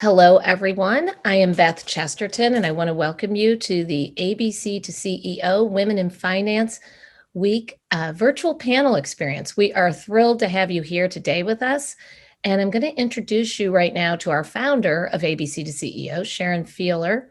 Hello, everyone. I am Beth Chesterton, and I want to welcome you to the ABC to CEO Women in Finance Week virtual panel experience. We are thrilled to have you here today with us, and I'm going to introduce you right now to our founder of ABC to CEO, Sharon Fiehler.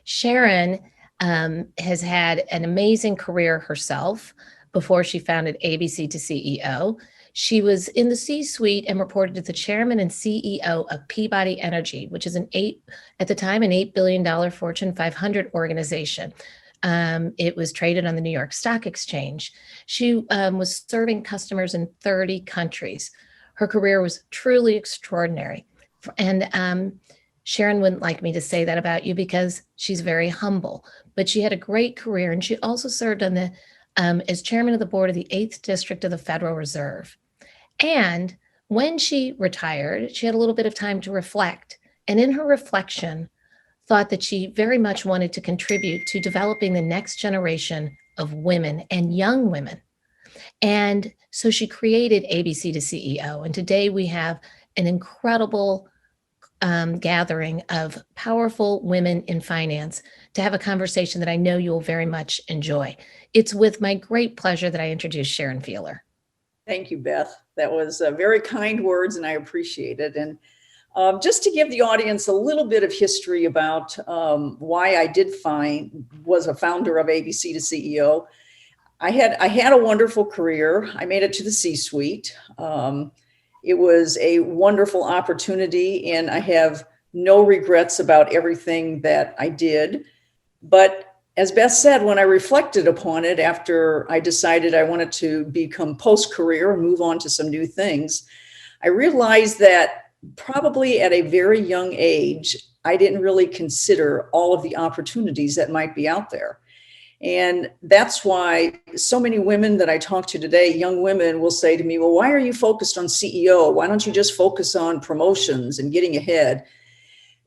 Sharon has had an amazing career herself before she founded ABC to CEO. She was in the C-suite and reported to the chairman and CEO of Peabody Energy, which is at the time, an $8 billion Fortune 500 organization. It was traded on the New York Stock Exchange. She was serving customers in 30 countries. Her career was truly extraordinary. And Sharon wouldn't like me to say that about you because she's very humble, but she had a great career. And she also served on the as chairman of the board of the 8th District of the Federal Reserve. And when she retired, she had a little bit of time to reflect. And in her reflection, thought that she very much wanted to contribute to developing the next generation of women and young women. And so she created ABC to CEO. And today we have an incredible gathering of powerful women in finance to have a conversation that I know you will very much enjoy. It's with my great pleasure that I introduce Sharon Fiehler. Thank you, Beth. That was very kind words, and I appreciate it. And just to give the audience a little bit of history about why I was a founder of ABC to CEO. I had a wonderful career. I made it to the C-suite. It was a wonderful opportunity, and I have no regrets about everything that I did. But as Beth said, when I reflected upon it after I decided I wanted to become post-career and move on to some new things, I realized that probably at a very young age, I didn't really consider all of the opportunities that might be out there. And that's why so many women that I talk to today, young women, will say to me, well, why are you focused on CEO? Why don't you just focus on promotions and getting ahead?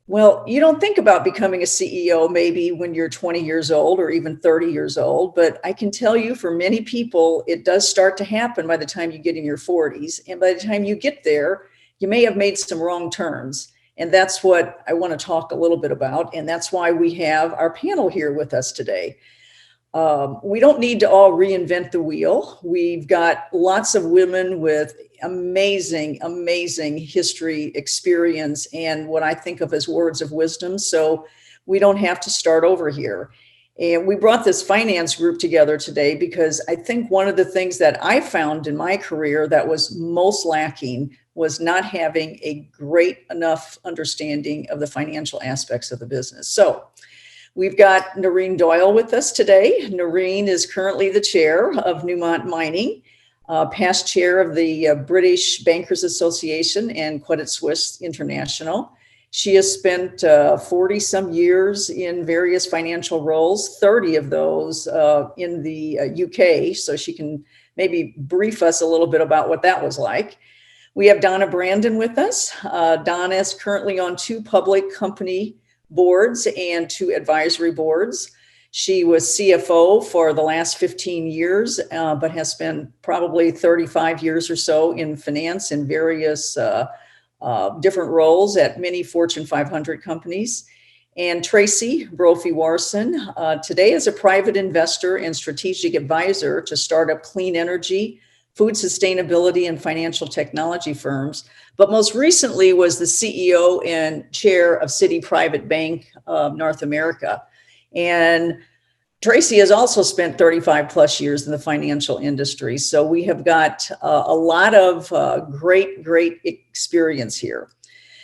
Well, you don't think about becoming a CEO maybe when you're 20 years old or even 30 years old, but I can tell you for many people, it does start to happen by the time you get in your 40s. And by the time you get there, you may have made some wrong turns. And that's what I want to talk a little bit about. And that's why we have our panel here with us today. We don't need to all reinvent the wheel. We've got lots of women with amazing history, experience, and what I think of as words of wisdom. So we don't have to start over here. And we brought this finance group together today because I think one of the things that I found in my career that was most lacking was not having a great enough understanding of the financial aspects of the business. So we've got NOREEN DOYLE with us today. NOREEN is currently the chair of Newmont Mining, past chair of the British Bankers Association and Credit Suisse International. She has spent 40 some years in various financial roles, 30 of those in the UK. So she can maybe brief us a little bit about what that was like. We have DONNA BRANDIN with us. DONNA is currently on 2 public company boards and 2 advisory boards. She was CFO for the last 15 years, but has spent probably 35 years or so in finance in various different roles at many Fortune 500 companies. And TRACEY, BROPHY WARSON, today is a private investor and strategic advisor to startup clean energy, food sustainability, and financial technology firms, but most recently was the CEO and chair of Citi Private Bank of North America. And TRACEY has also spent 35 plus years in the financial industry. So we have got a lot of great experience here.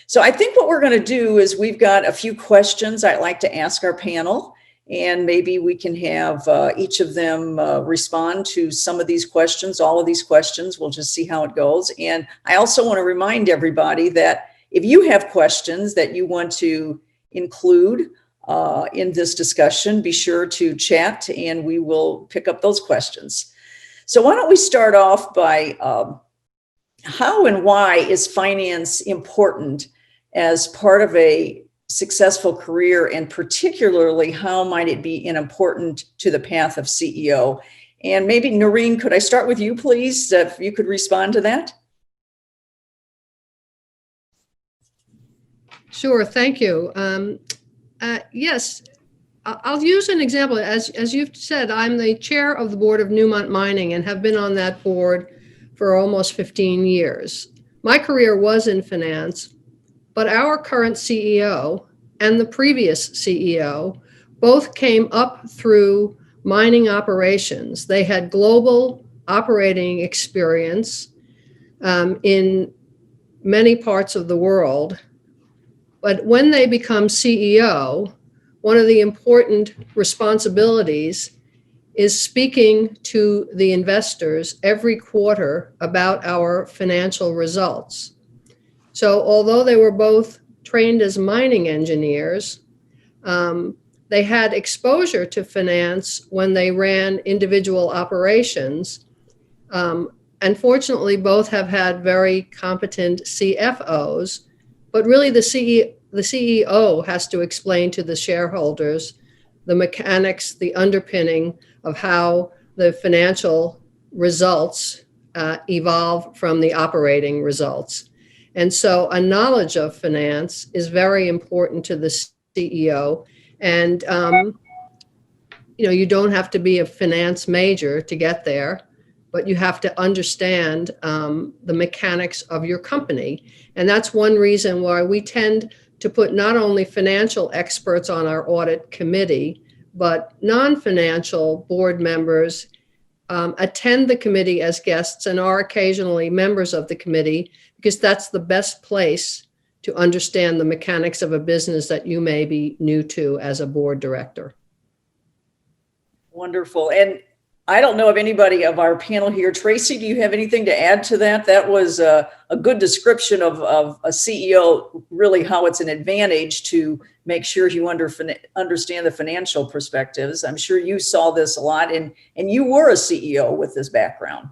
So I think what we're going to do is we've got a few questions I'd like to ask our panel. And maybe we can have each of them respond to some of these questions, all of these questions. We'll just see how it goes. And I also want to remind everybody that if you have questions that you want to include in this discussion, be sure to chat and we will pick up those questions. So why don't we start off by how and why is finance important as part of a successful career, and particularly how might it be important to the path of CEO? And maybe NOREEN, could I start with you, please, if you could respond to that? Sure, thank you. Yes, I'll use an example. As you've said, I'm the chair of the board of Newmont Mining and have been on that board for almost 15 years. My career was in finance, but our current CEO and the previous CEO both came up through mining operations. They had global operating experience in many parts of the world. But when they become CEO, one of the important responsibilities is speaking to the investors every quarter about our financial results. So although they were both trained as mining engineers, they had exposure to finance when they ran individual operations. And fortunately, both have had very competent CFOs, but really the CEO has to explain to the shareholders the mechanics, the underpinning of how the financial results evolve from the operating results. And so a knowledge of finance is very important to the CEO. And, you don't have to be a finance major to get there, but you have to understand the mechanics of your company. And that's one reason why we tend to put not only financial experts on our audit committee, but non-financial board members attend the committee as guests and are occasionally members of the committee, because that's the best place to understand the mechanics of a business that you may be new to as a board director. Wonderful. And I don't know of anybody of our panel here. Tracy, do you have anything to add to that? That was a good description of a CEO, really how it's an advantage to make sure you understand the financial perspectives. I'm sure you saw this a lot, and you were a CEO with this background.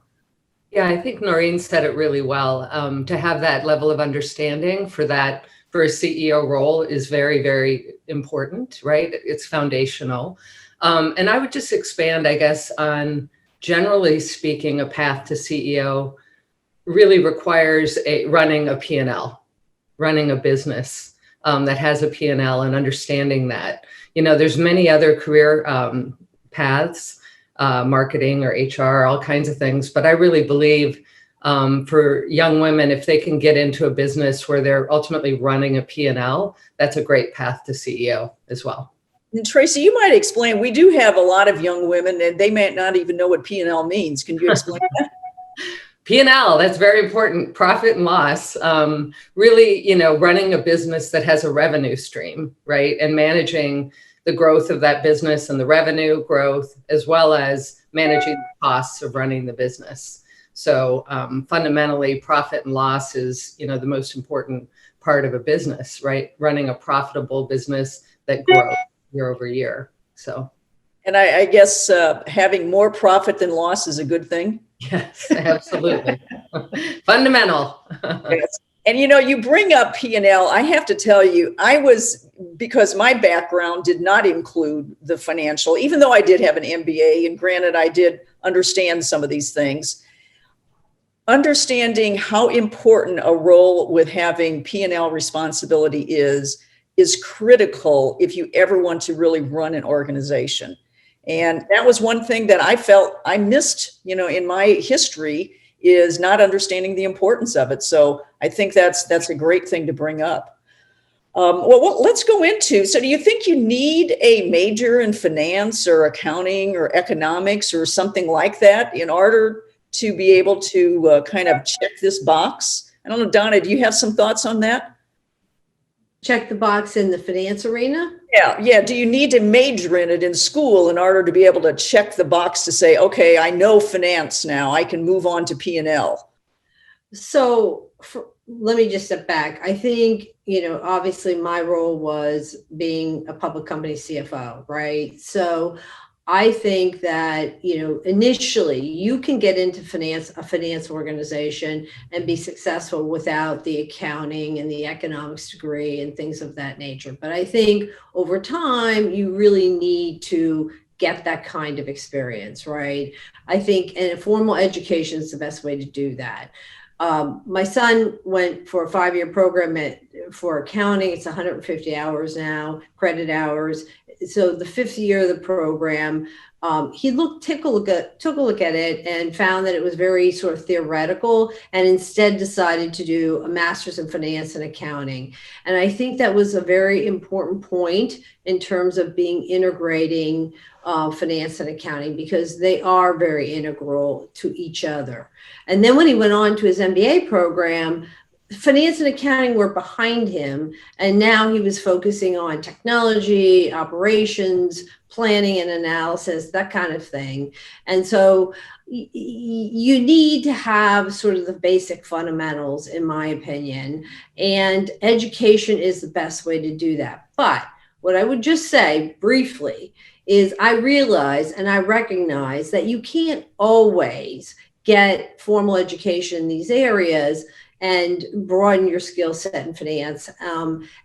Yeah, I think Noreen said it really well. To have that level of understanding for a CEO role is very, very important, right? It's foundational. And I would just expand, I guess, on generally speaking, a path to CEO really requires running a P&L, running a business that has a P&L, and understanding that. There's many other career paths, marketing or HR, all kinds of things. But I really believe for young women, if they can get into a business where they're ultimately running a P&L, that's a great path to CEO as well. And Tracy, you might explain, we do have a lot of young women and they may not even know what P&L means. Can you explain that? P&L, that's very important. Profit and loss, really, running a business that has a revenue stream, right? And managing the growth of that business and the revenue growth, as well as managing the costs of running the business. So fundamentally, profit and loss is, the most important part of a business, right? Running a profitable business that grows year over year. So, and I guess having more profit than loss is a good thing. Yes, absolutely. Fundamental. Yes. And you bring up P&L. I have to tell you, because my background did not include the financial, even though I did have an MBA, and granted, I did understand some of these things. Understanding how important a role with having P&L responsibility is critical if you ever want to really run an organization. And that was one thing that I felt I missed, in my history, is not understanding the importance of it. So I think that's a great thing to bring up. Well, let's go into, so do you think you need a major in finance or accounting or economics or something like that in order to be able to kind of check this box? I don't know, Donna, do you have some thoughts on that? Check the box in the finance arena? Yeah. Do you need to major in it in school in order to be able to check the box to say, okay, I know finance now, I can move on to P&L? So let me just step back. I think, obviously my role was being a public company CFO, right? So I think that, initially you can get into a finance organization and be successful without the accounting and the economics degree and things of that nature. But I think over time, you really need to get that kind of experience, right? I think, and formal education is the best way to do that. My son went for a 5-year program for accounting. It's 150 hours now, credit hours. So the 5th year of the program, he took a look at it and found that it was very sort of theoretical, and instead decided to do a master's in finance and accounting. And I think that was a very important point in terms of integrating finance and accounting, because they are very integral to each other. And then when he went on to his MBA program, finance and accounting were behind him, and now he was focusing on technology, operations, planning and analysis, that kind of thing. And so you need to have sort of the basic fundamentals, in my opinion, and education is the best way to do that. But what I would just say briefly is I realize and I recognize that you can't always get formal education in these areas and broaden your skill set in finance.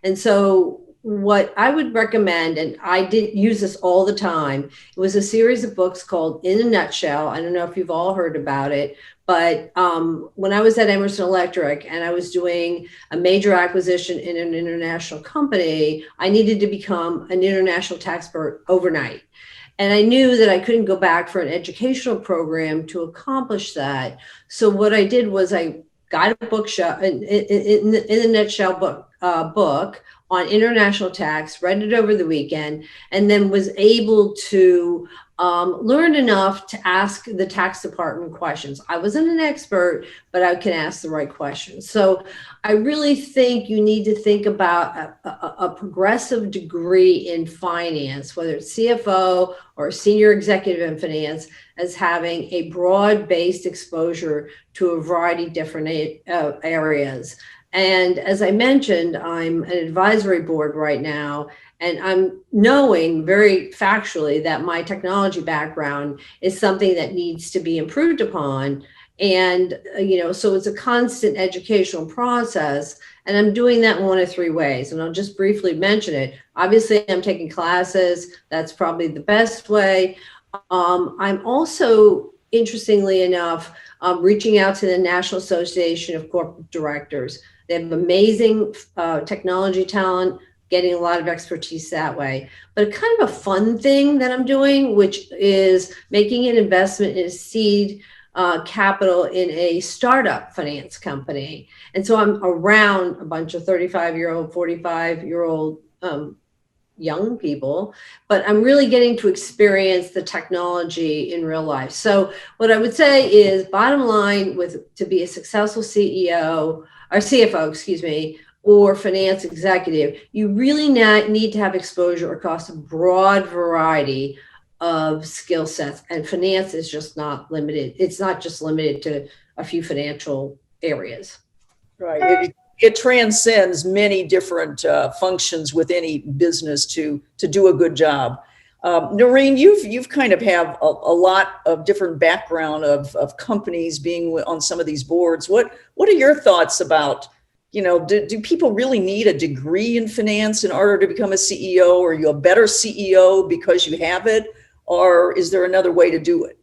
And so what I would recommend, and I did use this all the time, it was a series of books called In a Nutshell. I don't know if you've all heard about it, but when I was at Emerson Electric and I was doing a major acquisition in an international company, I needed to become an international tax expert overnight. And I knew that I couldn't go back for an educational program to accomplish that. So what I did was I got a bookshelf in a nutshell book on international tax, read it over the weekend, and then was able to learn enough to ask the tax department questions. I wasn't an expert, but I can ask the right questions. So I really think you need to think about a progressive degree in finance, whether it's CFO or senior executive in finance, as having a broad-based exposure to a variety of different areas. And as I mentioned, I'm an advisory board right now, and I'm knowing very factually that my technology background is something that needs to be improved upon. And, so it's a constant educational process, and I'm doing that in one of 3 ways. And I'll just briefly mention it. Obviously, I'm taking classes. That's probably the best way. I'm also, interestingly enough, reaching out to the National Association of Corporate Directors. They have amazing technology talent, getting a lot of expertise that way. But kind of a fun thing that I'm doing, which is making an investment in a seed capital in a startup finance company. And so I'm around a bunch of 35-year-old, 45-year-old young people, but I'm really getting to experience the technology in real life. So what I would say is, bottom line, to be a successful CEO or CFO, or finance executive, you really need to have exposure across a broad variety of skill sets. And finance is just not limited. It's not just limited to a few financial areas. Right. It transcends many different functions with any business to do a good job. Noreen, you've kind of have a lot of different background of companies being on some of these boards. What are your thoughts about, do people really need a degree in finance in order to become a CEO? Or are you a better CEO because you have it? Or is there another way to do it?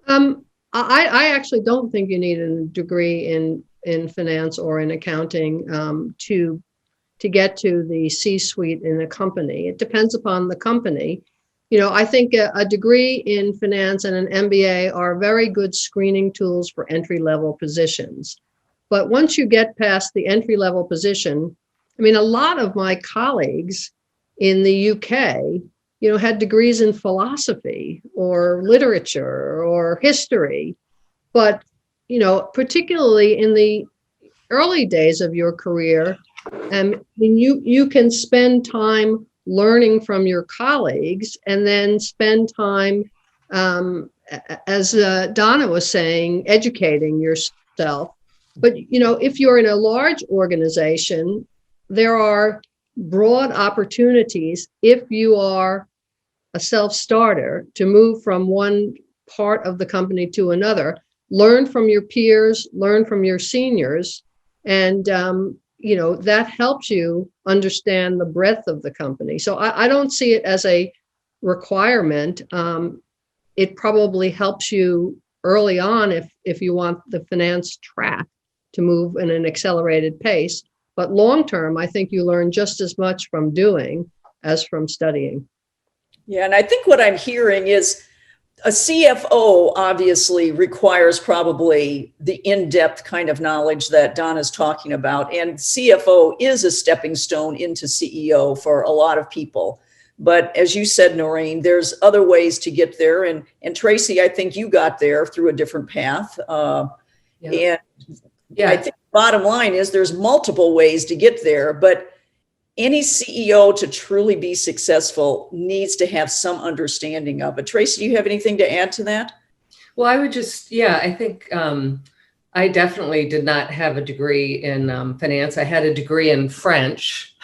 I actually don't think you need a degree in finance or in accounting to get to the C-suite in a company. It depends upon the company. I think a degree in finance and an MBA are very good screening tools for entry-level positions. But once you get past the entry-level position, a lot of my colleagues in the UK, had degrees in philosophy or literature or history. But, particularly in the early days of your career, you can spend time learning from your colleagues and then spend time, as Donna was saying, educating yourself. But, if you're in a large organization, there are broad opportunities, if you are a self-starter, to move from one part of the company to another, learn from your peers, learn from your seniors, and that helps you understand the breadth of the company. So I don't see it as a requirement. It probably helps you early on if you want the finance track to move in an accelerated pace. But long term, I think you learn just as much from doing as from studying. Yeah, and I think what I'm hearing is a CFO obviously requires probably the in-depth kind of knowledge that Donna's talking about. And CFO is a stepping stone into CEO for a lot of people. But as you said, Noreen, there's other ways to get there. And TRACEY, I think you got there through a different path. And I think the bottom line is there's multiple ways to get there, but any CEO to truly be successful needs to have some understanding of it. TRACEY, do you have anything to add to that? Well, I would just, I think I definitely did not have a degree in finance. I had a degree in French.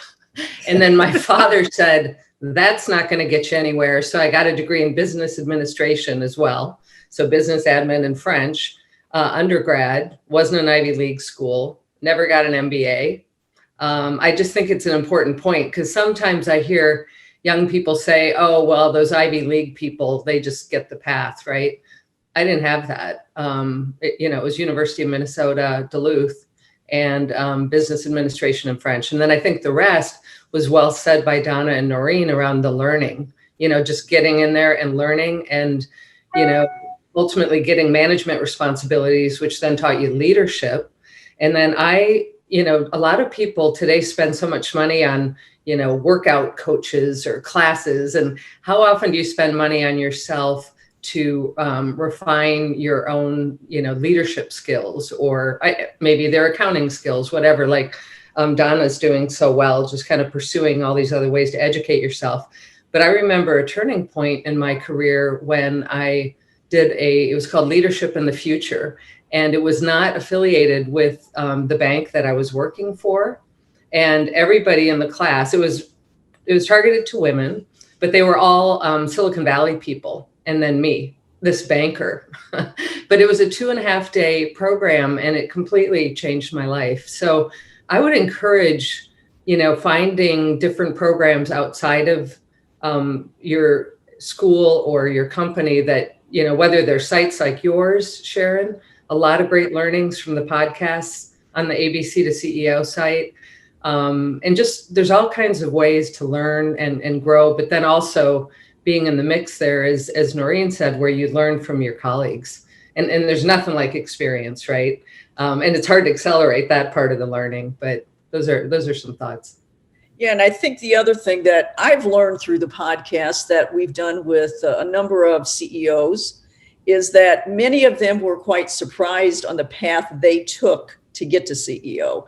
And then my father said, that's not going to get you anywhere. So I got a degree in business administration as well. So business admin and French. Undergrad, wasn't an Ivy League school, never got an MBA. I just think it's an important point because sometimes I hear young people say, oh, well, those Ivy League people, they just get the path, right? I didn't have that. It was University of Minnesota, Duluth, and business administration and French. And then I think the rest was well said by Donna and Noreen around the learning, just getting in there and learning and, ultimately getting management responsibilities, which then taught you leadership. And then a lot of people today spend so much money on, workout coaches or classes. And how often do you spend money on yourself to refine your own, leadership skills or maybe their accounting skills, whatever, like Donna's doing so well, just kind of pursuing all these other ways to educate yourself. But I remember a turning point in my career when I did it was called Leadership in the Future. And it was not affiliated with the bank that I was working for. And everybody in the class, it was targeted to women, but they were all Silicon Valley people. And then me, this banker. But it was a 2.5-day program and it completely changed my life. So I would encourage, finding different programs outside of your school or your company that, whether they're sites like yours, Sharon, a lot of great learnings from the podcasts on the ABC to CEO site. And just there's all kinds of ways to learn and grow, but then also being in the mix there is, as Noreen said, where you learn from your colleagues. And there's nothing like experience, right? And it's hard to accelerate that part of the learning, but those are some thoughts. Yeah, and I think the other thing that I've learned through the podcast that we've done with a number of CEOs is that many of them were quite surprised on the path they took to get to CEO.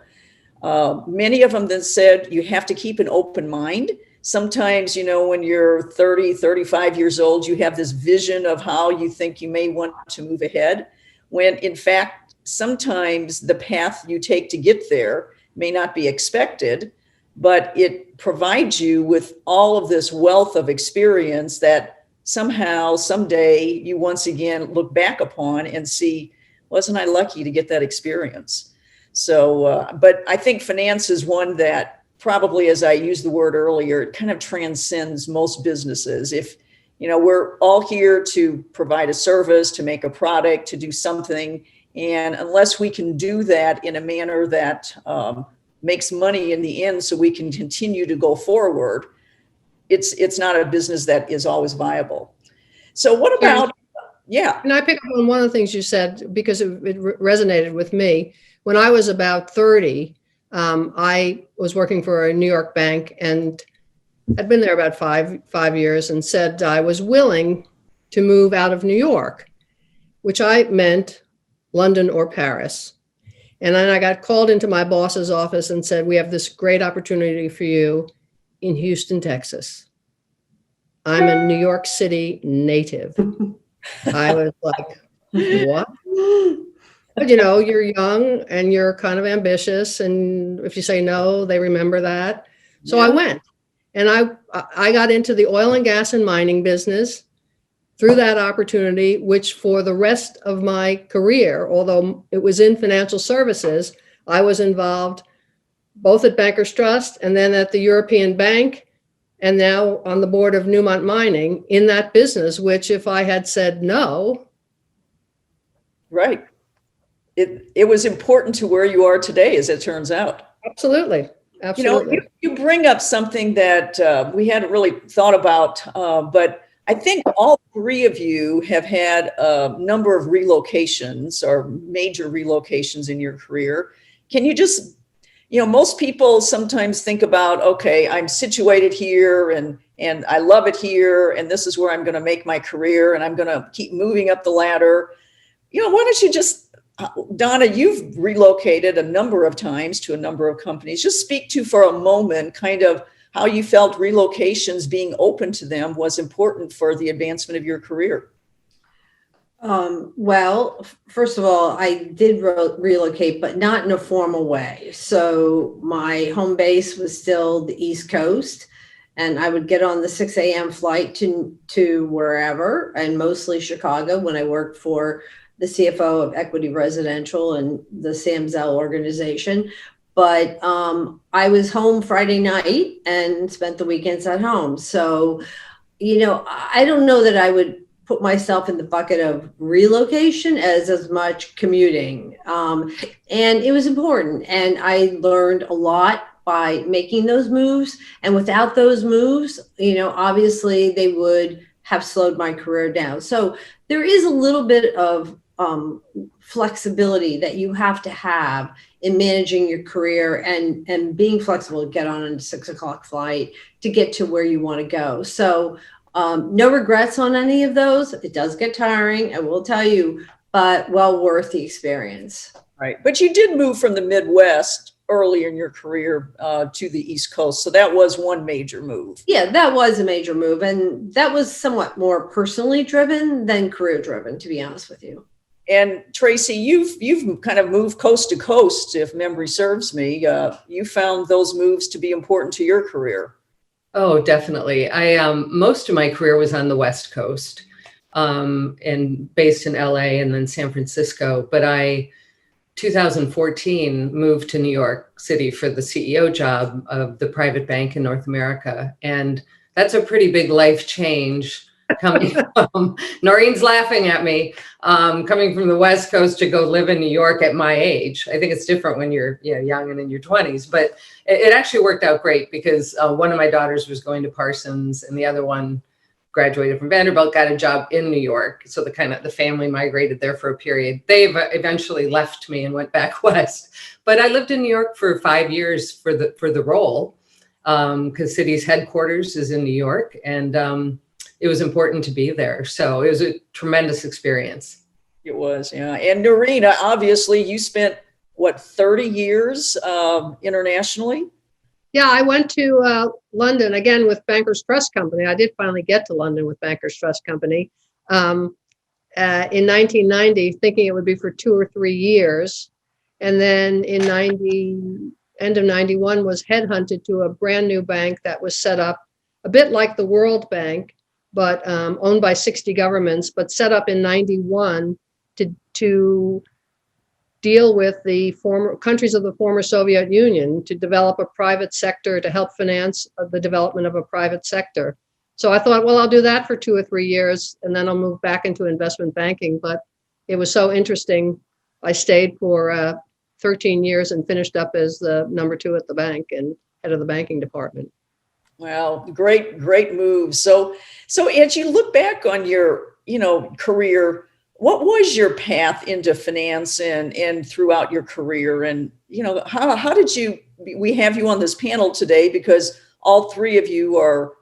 Many of them then said, you have to keep an open mind. Sometimes, when you're 30, 35 years old, you have this vision of how you think you may want to move ahead, when in fact, sometimes the path you take to get there may not be expected, but it provides you with all of this wealth of experience that somehow, someday, you once again look back upon and see, wasn't I lucky to get that experience? So, but I think finance is one that probably, as I used the word earlier, it kind of transcends most businesses. If, we're all here to provide a service, to make a product, to do something. And unless we can do that in a manner that makes money in the end so we can continue to go forward, it's not a business that is always viable. So what about, And I pick up on one of the things you said because it resonated with me. When I was about 30, I was working for a New York bank and I'd been there about five years and said I was willing to move out of New York, which I meant London or Paris. And then I got called into my boss's office and said, we have this great opportunity for you in Houston, Texas. I'm a New York City native. I was like, what? But you're young and you're kind of ambitious. And if you say no, they remember that. So I went and I got into the oil and gas and mining business through that opportunity, which for the rest of my career, although it was in financial services, I was involved both at Bankers Trust and then at the European Bank, and now on the board of Newmont Mining in that business, which if I had said no, Right. It was important to where you are today, as it turns out. Absolutely. Absolutely. You bring up something that we hadn't really thought about, but I think all three of you have had a number of relocations or major relocations in your career. Can you just, most people sometimes think about, okay, I'm situated here and I love it here, and this is where I'm going to make my career, and I'm going to keep moving up the ladder. Why don't you just, Donna, you've relocated a number of times to a number of companies. Just speak to for a moment kind of how you felt relocations, being open to them, was important for the advancement of your career. Well, first of all, I did relocate, but not in a formal way. So my home base was still the East Coast, and I would get on the 6 a.m. flight to wherever, and mostly Chicago when I worked for the CFO of Equity Residential and the Sam Zell organization. But I was home Friday night and spent the weekends at home. So, I don't know that I would put myself in the bucket of relocation as much commuting. And it was important. And I learned a lot by making those moves. And without those moves, obviously they would have slowed my career down. So there is a little bit of flexibility that you have to have in managing your career and being flexible to get on a 6 o'clock flight to get to where you want to go. So no regrets on any of those. It does get tiring, I will tell you, but well worth the experience. Right. But you did move from the Midwest early in your career to the East Coast. So that was one major move. Yeah, that was a major move. And that was somewhat more personally driven than career driven, to be honest with you. And TRACEY, you've kind of moved coast to coast, if memory serves me. You found those moves to be important to your career. Oh, definitely. I most of my career was on the West Coast, and based in LA and then San Francisco. But 2014, moved to New York City for the CEO job of the private bank in North America, and that's a pretty big life change. Coming from, Noreen's laughing at me, coming from the West Coast to go live in New York at my age. I think it's different when you're young and in your 20s, but it actually worked out great because one of my daughters was going to Parsons and the other one graduated from Vanderbilt, got a job in New York. So the family migrated there for a period. They've eventually left me and went back west, but I lived in New York for 5 years for the role because Citi's headquarters is in New York, and it was important to be there. So it was a tremendous experience. It was, yeah. And Noreen, obviously you spent, 30 years internationally? Yeah, I went to London again with Bankers Trust Company. I did finally get to London with Bankers Trust Company in 1990, thinking it would be for 2 or 3 years. And then in end of 91 was headhunted to a brand new bank that was set up a bit like the World Bank, but owned by 60 governments, but set up in 91 to deal with the former countries of the former Soviet Union, to develop a private sector, to help finance the development of a private sector. So I thought, well, I'll do that for 2 or 3 years, and then I'll move back into investment banking. But it was so interesting. I stayed for 13 years and finished up as the number 2 at the bank and head of the banking department. Well, great move. So as you look back on your, career, what was your path into finance and throughout your career? And, how did we have you on this panel today because all three of you are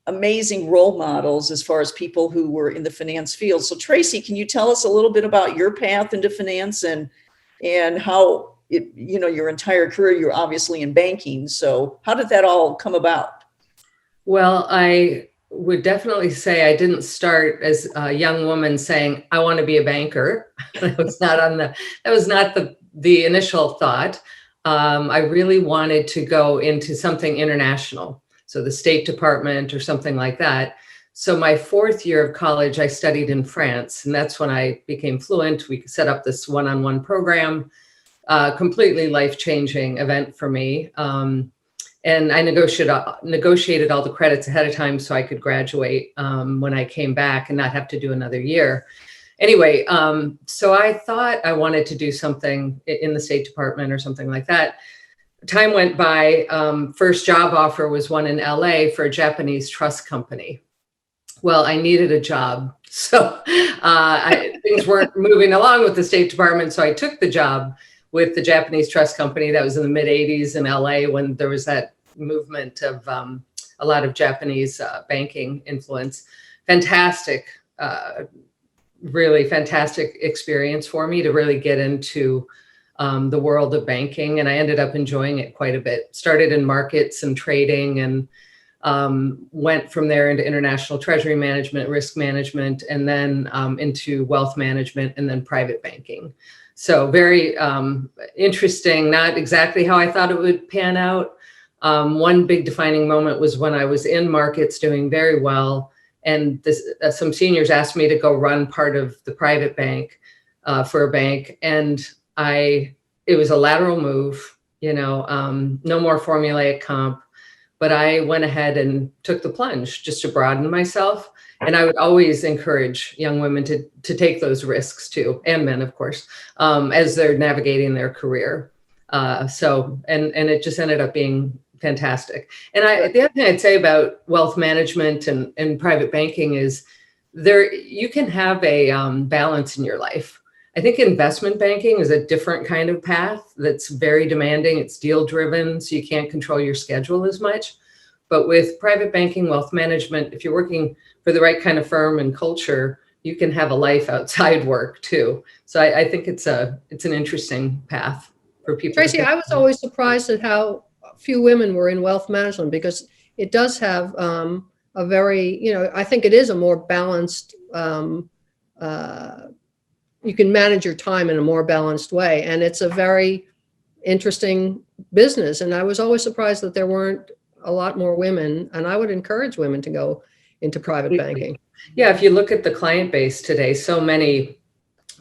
amazing role models as far as people who were in the finance field. So TRACEY, can you tell us a little bit about your path into finance and how your entire career, you're obviously in banking. So how did that all come about? Well, I would definitely say I didn't start as a young woman saying, I want to be a banker. That was not the initial thought. I really wanted to go into something international. So the State Department or something like that. So my 4th year of college, I studied in France, and that's when I became fluent. We set up this one-on-one program, completely life-changing event for me. And I negotiated all the credits ahead of time so I could graduate when I came back and not have to do another year. anyway, so I thought I wanted to do something in the State Department or something like that. Time went by. First job offer was one in LA for a Japanese trust company. Well, I needed a job. So things weren't moving along with the State Department. So I took the job with the Japanese trust company. That was in the mid 80s in LA when there was that movement of a lot of Japanese banking influence. Fantastic, really fantastic experience for me to really get into the world of banking. And I ended up enjoying it quite a bit. Started in markets and trading, and went from there into international treasury management, risk management, and then into wealth management, and then private banking. So very interesting, not exactly how I thought it would pan out. One big defining moment was when I was in markets doing very well, and some seniors asked me to go run part of the private bank for a bank. And it was a lateral move, no more formulaic comp. But I went ahead and took the plunge just to broaden myself. And I would always encourage young women to take those risks too, and men, of course, as they're navigating their career. And it just ended up being fantastic. And the other thing I'd say about wealth management and private banking is you can have a balance in your life. I think investment banking is a different kind of path that's very demanding. It's deal driven, so you can't control your schedule as much. But with private banking, wealth management, if you're working for the right kind of firm and culture, you can have a life outside work too. So I think it's an interesting path for people. Tracy, I was always surprised at how few women were in wealth management, because it does have a very, I think it is a more balanced, you can manage your time in a more balanced way. And it's a very interesting business. And I was always surprised that there weren't a lot more women. And I would encourage women to go into private banking. Yeah, if you look at the client base today, so many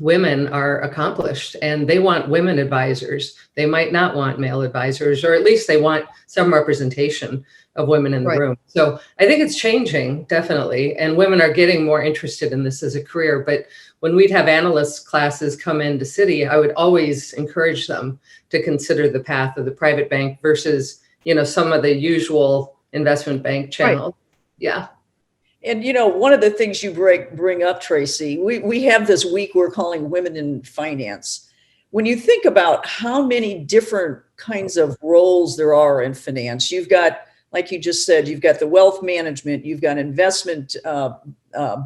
women are accomplished and they want women advisors. They might not want male advisors, or at least they want some representation of women in the room. So I think it's changing, definitely. And women are getting more interested in this as a career. But when we'd have analyst classes come into Citi, I would always encourage them to consider the path of the private bank versus, some of the usual investment bank channels. Right. Yeah. And, one of the things you bring up, Tracy, we have this week we're calling Women in Finance. When you think about how many different kinds of roles there are in finance, you've got, like you just said, you've got the wealth management, you've got investment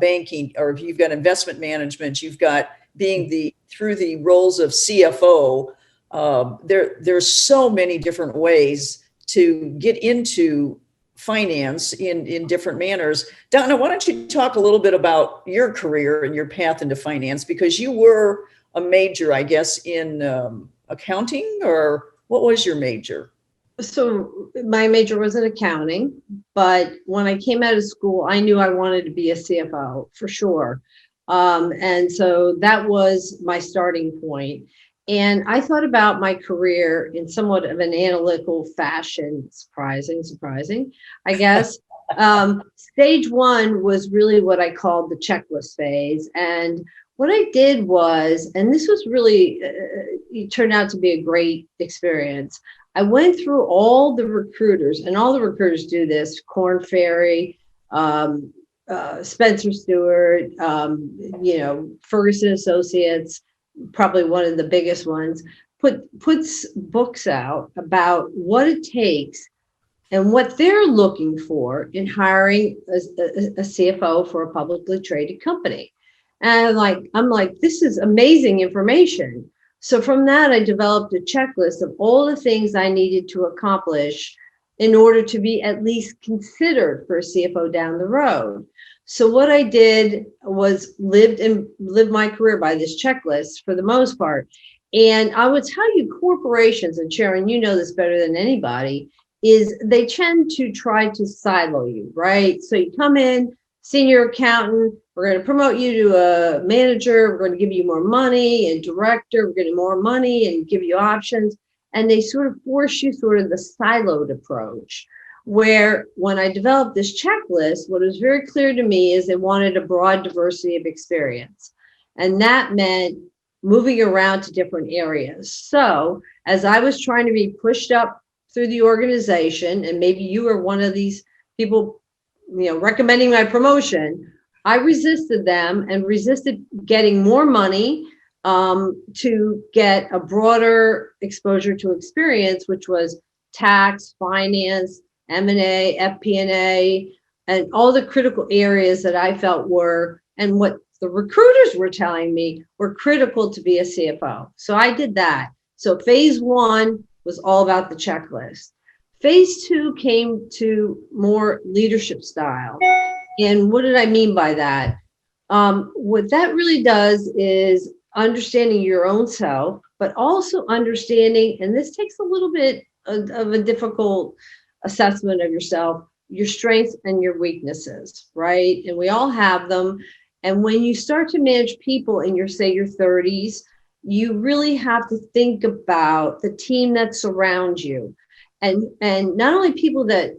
banking, or you've got investment management, you've got being through the roles of CFO. There's so many different ways to get into finance in different manners. Donna, why don't you talk a little bit about your career and your path into finance, because you were a major, I guess, in accounting, or what was your major? So my major was in accounting, but when I came out of school, I knew I wanted to be a CFO for sure. And so that was my starting point. And I thought about my career in somewhat of an analytical fashion. Surprising, I guess. Stage one was really what I called the checklist phase. And what I did was, and this was really, it turned out to be a great experience. I went through all the recruiters, and all the recruiters do this, Korn Ferry, Spencer Stewart, Ferguson Associates, probably one of the biggest ones, puts books out about what it takes and what they're looking for in hiring a CFO for a publicly traded company. And I'm like, this is amazing information. So from that, I developed a checklist of all the things I needed to accomplish in order to be at least considered for a CFO down the road. So what I did was lived my career by this checklist for the most part. And I would tell you, corporations, and Sharon, you know this better than anybody, is they tend to try to silo you, right? So you come in, senior accountant, we're going to promote you to a manager, we're going to give you more money, and director, we're getting more money and give you options. And they sort of force you sort of the siloed approach, where when I developed this checklist, what was very clear to me is they wanted a broad diversity of experience. And that meant moving around to different areas. So as I was trying to be pushed up through the organization, and maybe you were one of these people, recommending my promotion, I resisted them and resisted getting more money to get a broader exposure to experience, which was tax, finance, M&A, FP&A, and all the critical areas that I felt were, and what the recruiters were telling me were critical to be a CFO. So I did that. So phase one was all about the checklist. Phase two came to more leadership style. And what did I mean by that? What that really does is understanding your own self, but also understanding, and this takes a little bit of a difficult assessment of yourself, your strengths and your weaknesses, right? And we all have them. And when you start to manage people in your 30s, you really have to think about the team that surrounds you. And not only people that,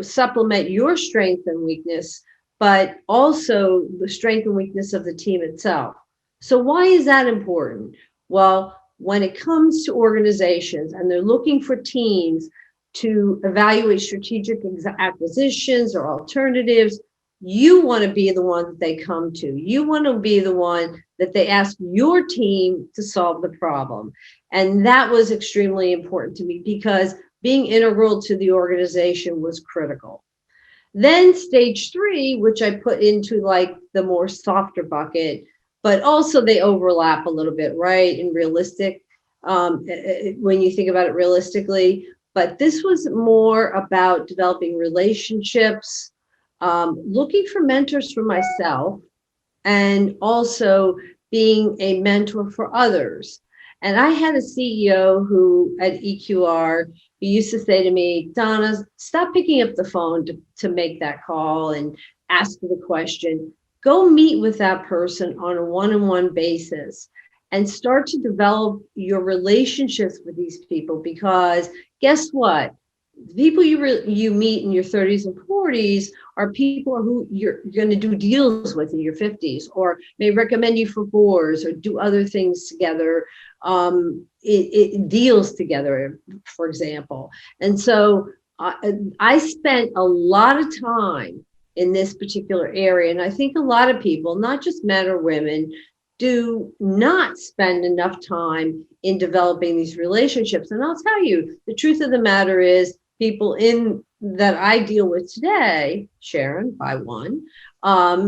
supplement your strength and weakness, but also the strength and weakness of the team itself. So why is that important? Well, when it comes to organizations and they're looking for teams to evaluate strategic acquisitions or alternatives, you want to be the one that they come to. You want to be the one that they ask your team to solve the problem. And that was extremely important to me because being integral to the organization was critical. Then stage 3, which I put into like the more softer bucket, but also they overlap a little bit, right? And realistic, when you think about it realistically. But this was more about developing relationships, looking for mentors for myself, and also being a mentor for others. And I had a CEO who at EQR, who used to say to me, Donna, stop picking up the phone to make that call and ask the question. Go meet with that person on a one-on-one basis and start to develop your relationships with these people, because guess what? The people you meet in your 30s and 40s are people who you're going to do deals with in your 50s, or may recommend you for boards or do other things together, deals together, for example. And so I spent a lot of time in this particular area. And I think a lot of people, not just men or women, do not spend enough time in developing these relationships. And I'll tell you, the truth of the matter is, people in that I deal with today, Sharon, by one,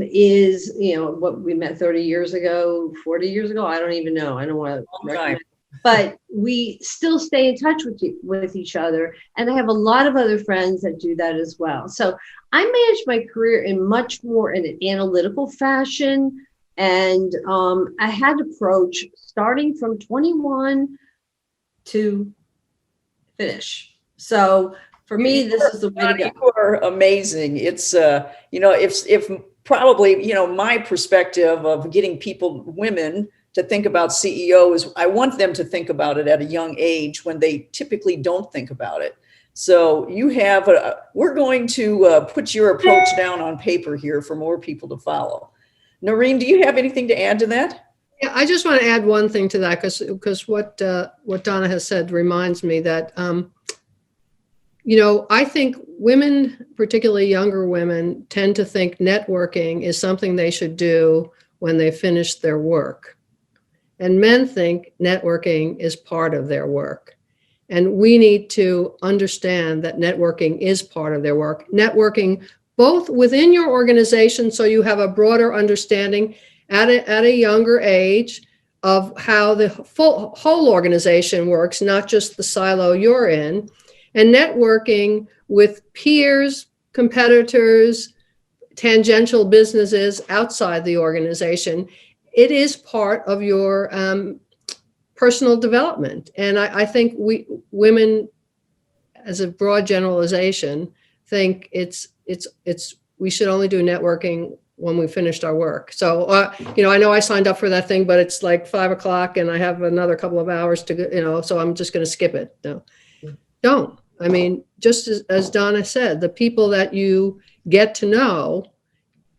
is, what we met 30 years ago, 40 years ago. I don't even know. I don't want to recommend. But we still stay in touch with each other. And I have a lot of other friends that do that as well. So I managed my career in much more in an analytical fashion. And I had an approach starting from 21 to finish. So for me, this is the way to go. You are amazing. It's, if probably, my perspective of getting women to think about CEO is I want them to think about it at a young age when they typically don't think about it. So you have, we're going to put your approach down on paper here for more people to follow. Noreen, do you have anything to add to that? Yeah, I just want to add one thing to that, because what Donna has said reminds me that, I think women, particularly younger women, tend to think networking is something they should do when they finish their work. And men think networking is part of their work. And we need to understand that networking is part of their work. Networking both within your organization, so you have a broader understanding at a younger age of how the whole organization works, not just the silo you're in, and networking with peers, competitors, tangential businesses outside the organization. It is part of your personal development. And I think women, as a broad generalization, think we should only do networking when we finished our work. So, I know I signed up for that thing, but it's like 5 o'clock and I have another couple of hours to go, so I'm just going to skip it. No, don't. I mean, just as Donna said, the people that you get to know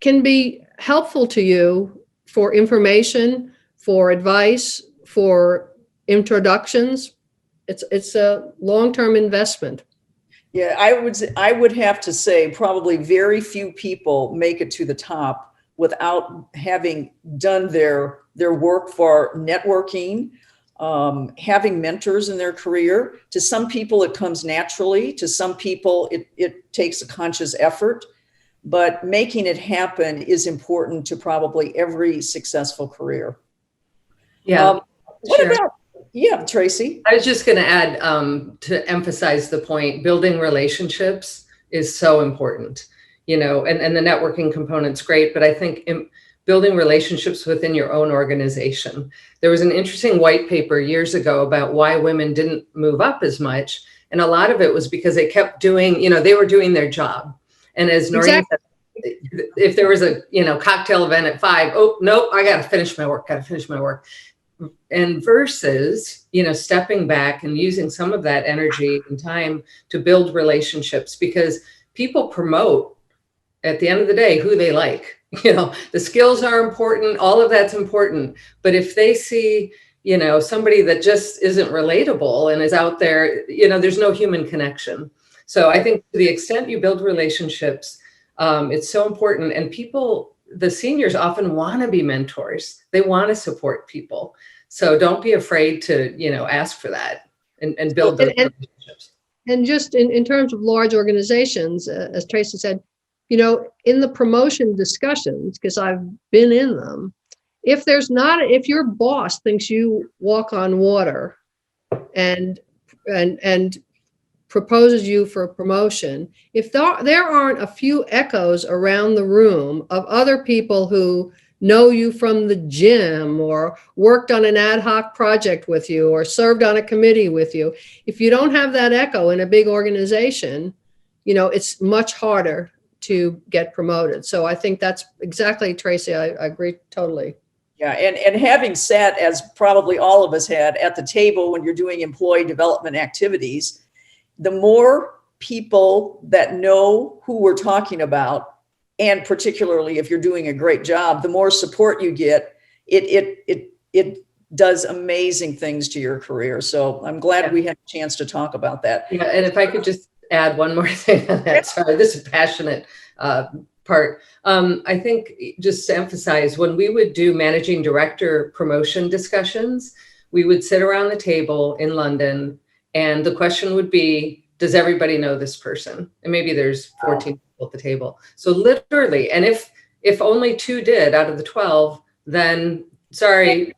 can be helpful to you for information, for advice, for introductions. It's a long-term investment. Yeah, I would have to say probably very few people make it to the top without having done their work for networking, having mentors in their career. To some people, it comes naturally. To some people, it takes a conscious effort. But making it happen is important to probably every successful career. Yeah. What Sure. about, yeah, Tracy? I was just going to add, to emphasize the point, building relationships is so important, and the networking component's great, but I think building relationships within your own organization. There was an interesting white paper years ago about why women didn't move up as much. And a lot of it was because they kept doing, they were doing their job. And as Noreen said, if there was a, cocktail event at 5, oh, nope, I got to finish my work. And versus, stepping back and using some of that energy and time to build relationships, because people promote at the end of the day who they like. The skills are important, all of that's important. But if they see, somebody that just isn't relatable and is out there, there's no human connection. So I think to the extent you build relationships, it's so important. And the seniors often want to be mentors. They want to support people. So don't be afraid to, ask for that and build those relationships. And just in terms of large organizations, as Tracy said, in the promotion discussions, because I've been in them, if your boss thinks you walk on water and proposes you for a promotion, if there aren't a few echoes around the room of other people who know you from the gym or worked on an ad hoc project with you or served on a committee with you, if you don't have that echo in a big organization, it's much harder to get promoted. So I think that's exactly, Tracy, I agree totally. Yeah, and having sat, as probably all of us had, at the table when you're doing employee development activities, the more people that know who we're talking about, and particularly if you're doing a great job, the more support you get, it does amazing things to your career. So I'm glad we had a chance to talk about that. Yeah, and if I could just add one more thing on that. Sorry, this is a passionate part. I think just to emphasize, when we would do managing director promotion discussions, we would sit around the table in London, and the question would be, does everybody know this person? And maybe there's 14 people at the table. So literally, and if only 2 did out of the 12, then sorry,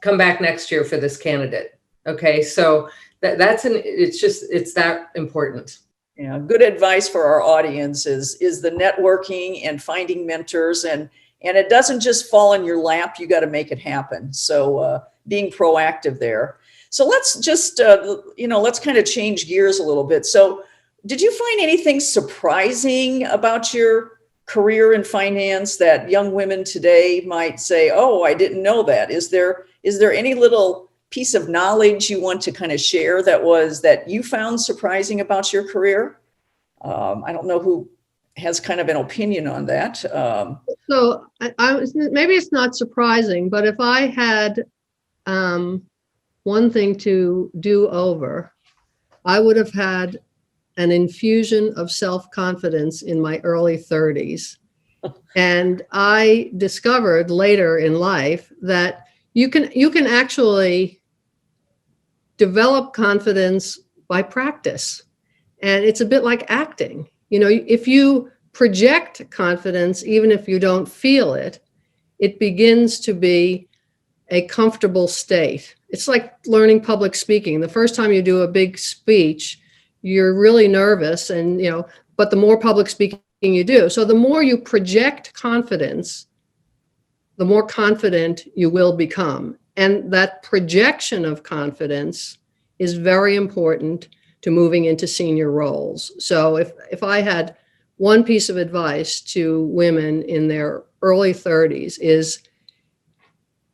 come back next year for this candidate. Okay, so it's that important. Yeah, good advice for our audience is the networking and finding mentors, and it doesn't just fall in your lap. You got to make it happen. So being proactive there. So let's just let's kind of change gears a little bit. So did you find anything surprising about your career in finance that young women today might say, "Oh, I didn't know that"? Is there any little piece of knowledge you want to kind of share that you found surprising about your career? I don't know who has kind of an opinion on that. So maybe it's not surprising, but if I had one thing to do over, I would have had an infusion of self-confidence in my early 30s. And I discovered later in life that you can actually develop confidence by practice. And it's a bit like acting. If you project confidence, even if you don't feel it, it begins to be a comfortable state. It's like learning public speaking. The first time you do a big speech, you're really nervous, but the more public speaking you do, so the more you project confidence, the more confident you will become. And that projection of confidence is very important to moving into senior roles. So if I had one piece of advice to women in their early 30s is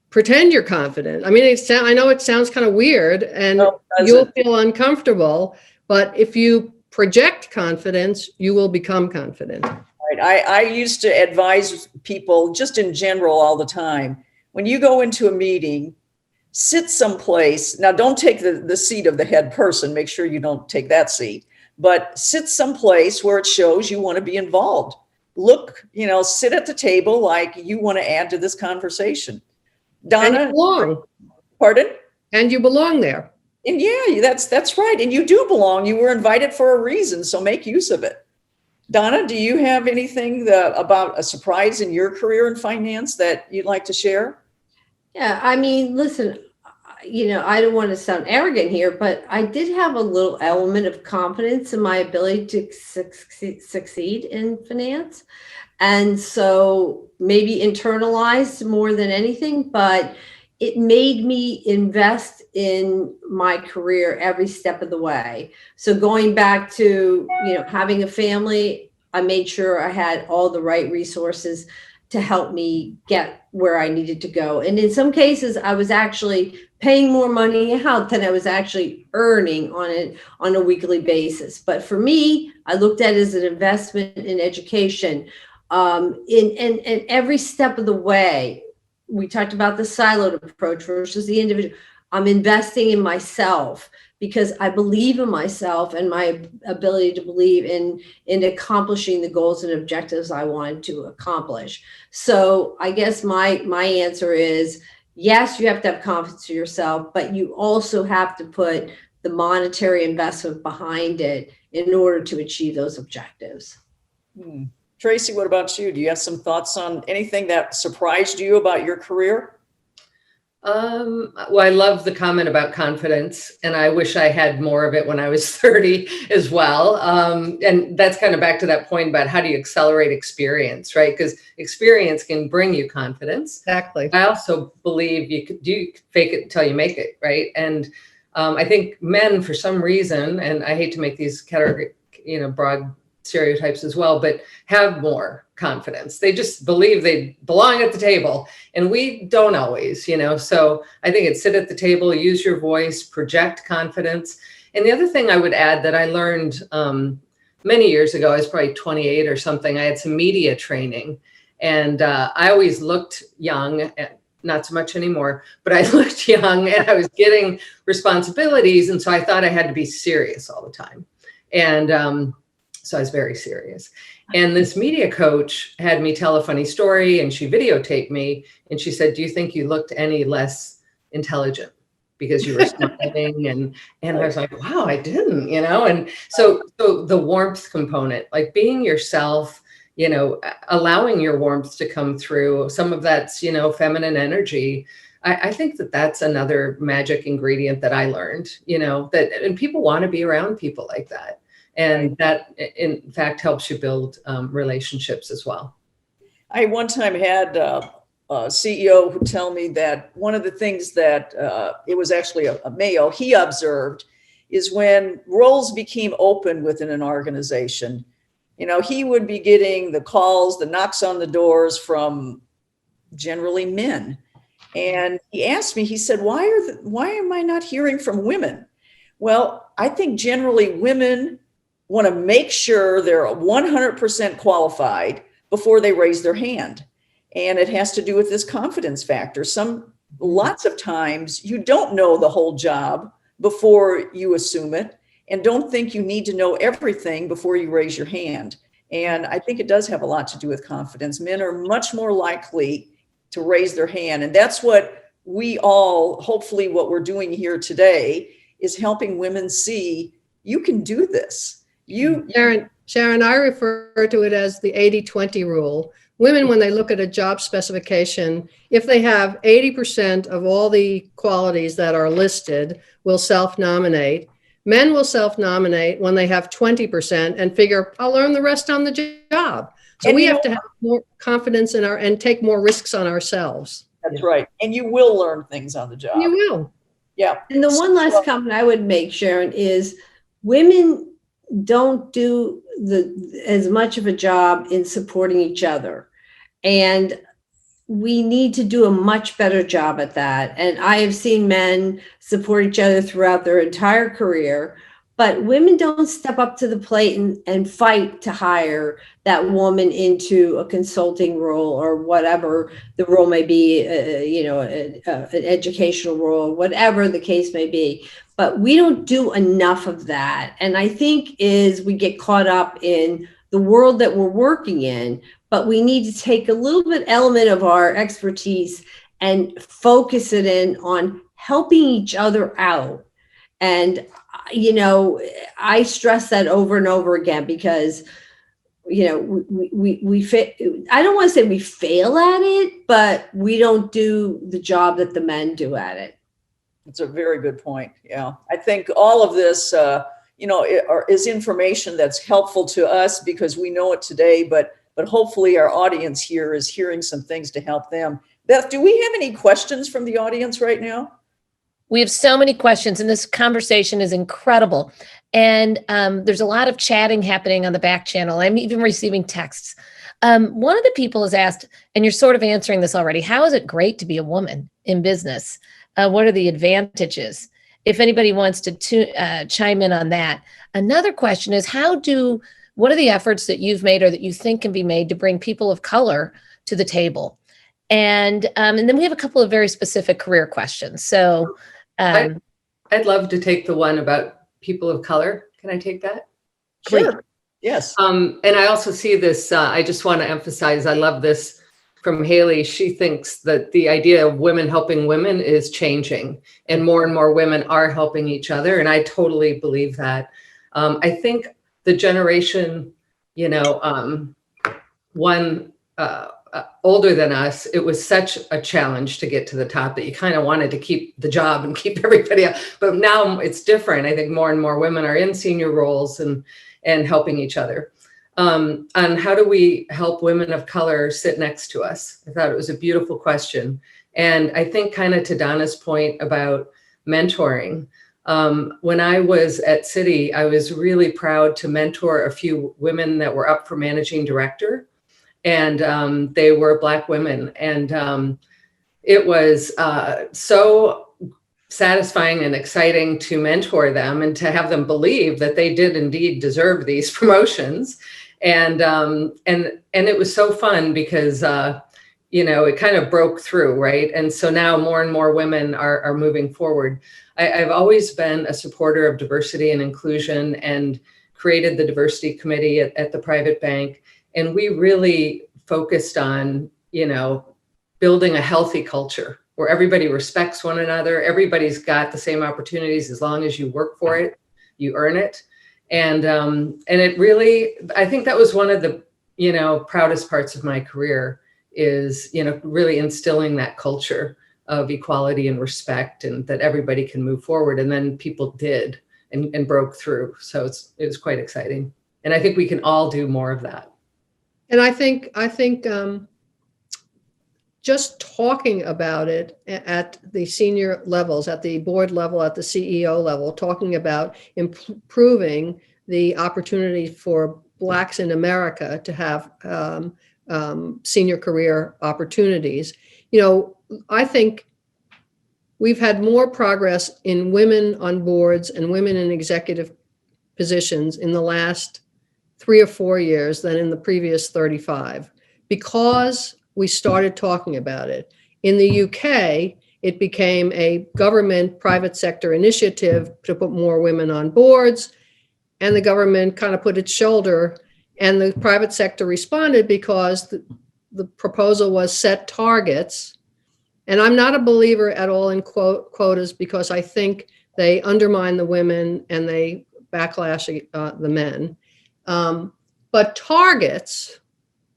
pretend you're confident. I mean, I know it sounds kind of weird and you'll feel uncomfortable, but if you project confidence, you will become confident. Right. Right. I used to advise people just in general all the time. When you go into a meeting, sit someplace. Now, don't take the seat of the head person. Make sure you don't take that seat, but sit someplace where it shows you want to be involved. Look, sit at the table like you want to add to this conversation. And you Donna, belong. pardon? And you belong there. And yeah, that's right. And you do belong. You were invited for a reason, so make use of it. Donna, do you have anything about a surprise in your career in finance that you'd like to share? Yeah, I mean, listen, I don't want to sound arrogant here, but I did have a little element of confidence in my ability to succeed in finance. And so maybe internalized more than anything, but it made me invest in my career every step of the way. So going back to, having a family, I made sure I had all the right resources to help me get where I needed to go. And in some cases, I was actually paying more money out than I was actually earning on a weekly basis. But for me, I looked at it as an investment in education. In every step of the way, we talked about the siloed approach versus the individual. I'm investing in myself because I believe in myself and my ability to believe in accomplishing the goals and objectives I wanted to accomplish. So I guess my answer is, yes, you have to have confidence in yourself, but you also have to put the monetary investment behind it in order to achieve those objectives. Tracy, what about you? Do you have some thoughts on anything that surprised you about your career? Well, I love the comment about confidence, and I wish I had more of it when I was 30 as well. And that's kind of back to that point about how do you accelerate experience, right? Because experience can bring you confidence. Exactly. I also believe you could fake it until you make it, right? And I think men, for some reason, and I hate to make these category, broad stereotypes as well, but have more confidence. They just believe they belong at the table, and we don't always, so I think it's sit at the table, use your voice, project confidence. And the other thing I would add that I learned many years ago, I was probably 28 or something, I had some media training, and I always looked young, not so much anymore, but I looked young and I was getting responsibilities, and so I thought I had to be serious all the time. And so I was very serious. And this media coach had me tell a funny story, and she videotaped me, and she said, "Do you think you looked any less intelligent because you were smiling?" And I was like, wow, I didn't, And so the warmth component, like being yourself, allowing your warmth to come through, some of that's, feminine energy. I think that's another magic ingredient that I learned, and people want to be around people like that. And that, in fact, helps you build relationships as well. I one time had a CEO who tell me that one of the things that it was actually a male, he observed, is when roles became open within an organization, he would be getting the calls, the knocks on the doors from generally men. And he asked me, he said, why am I not hearing from women? Well, I think generally women want to make sure they're 100% qualified before they raise their hand. And it has to do with this confidence factor. Lots of times you don't know the whole job before you assume it, and don't think you need to know everything before you raise your hand. And I think it does have a lot to do with confidence. Men are much more likely to raise their hand. And that's what hopefully what we're doing here today is helping women see you can do this. Sharon, I refer to it as the 80-20 rule. Women, when they look at a job specification, if they have 80% of all the qualities that are listed, will self-nominate. Men will self-nominate when they have 20% and figure, I'll learn the rest on the job. So we have to have more confidence and take more risks on ourselves. That's right. And you will learn things on the job. You will. Yeah. And the one last comment I would make, Sharon, is women don't do as much of a job in supporting each other. And we need to do a much better job at that. And I have seen men support each other throughout their entire career, but women don't step up to the plate and fight to hire that woman into a consulting role or whatever the role may be, an educational role, whatever the case may be. But we don't do enough of that. And I think we get caught up in the world that we're working in, but we need to take a little bit element of our expertise and focus it in on helping each other out. And, I stress that over and over again because, we I don't want to say we fail at it, but we don't do the job that the men do at it. It's a very good point. Yeah. I think all of this, is information that's helpful to us because we know it today, but hopefully our audience here is hearing some things to help them. Beth, do we have any questions from the audience right now? We have so many questions, and this conversation is incredible. And there's a lot of chatting happening on the back channel. I'm even receiving texts. One of the people has asked, and you're sort of answering this already, how is it great to be a woman in business? What are the advantages? If anybody wants to chime in on that. Another question is, what are the efforts that you've made or that you think can be made to bring people of color to the table? And then we have a couple of very specific career questions. So I'd love to take the one about people of color. Can I take that? Sure. Yes. And I also see this, I just want to emphasize, I love this from Haley. She thinks that the idea of women helping women is changing and more women are helping each other. And I totally believe that. I think the generation, older than us, it was such a challenge to get to the top that you kind of wanted to keep the job and keep everybody up. But now it's different. I think more and more women are in senior roles and helping each other. On how do we help women of color sit next to us? I thought it was a beautiful question. And I think kind of to Donna's point about mentoring, when I was at Citi, I was really proud to mentor a few women that were up for managing director. And they were Black women. And it was so satisfying and exciting to mentor them and to have them believe that they did indeed deserve these promotions. And it was so fun because, it kind of broke through, right? And so now more and more women are moving forward. I've always been a supporter of diversity and inclusion and created the diversity committee at the private bank. And we really focused on, building a healthy culture where everybody respects one another. Everybody's got the same opportunities as long as you work for it, you earn it. And it really, I think that was one of the, proudest parts of my career is, really instilling that culture of equality and respect and that everybody can move forward. And then people did and broke through. So it was quite exciting. And I think we can all do more of that. And I think just talking about it at the senior levels, at the board level, at the CEO level, talking about improving the opportunity for Blacks in America to have senior career opportunities. I think we've had more progress in women on boards and women in executive positions in the last 3 or 4 years than in the previous 35 because we started talking about it. In the UK, it became a government private sector initiative to put more women on boards, and the government kind of put its shoulder, and the private sector responded because the proposal was set targets. And I'm not a believer at all in quotas because I think they undermine the women and they backlash the men. But targets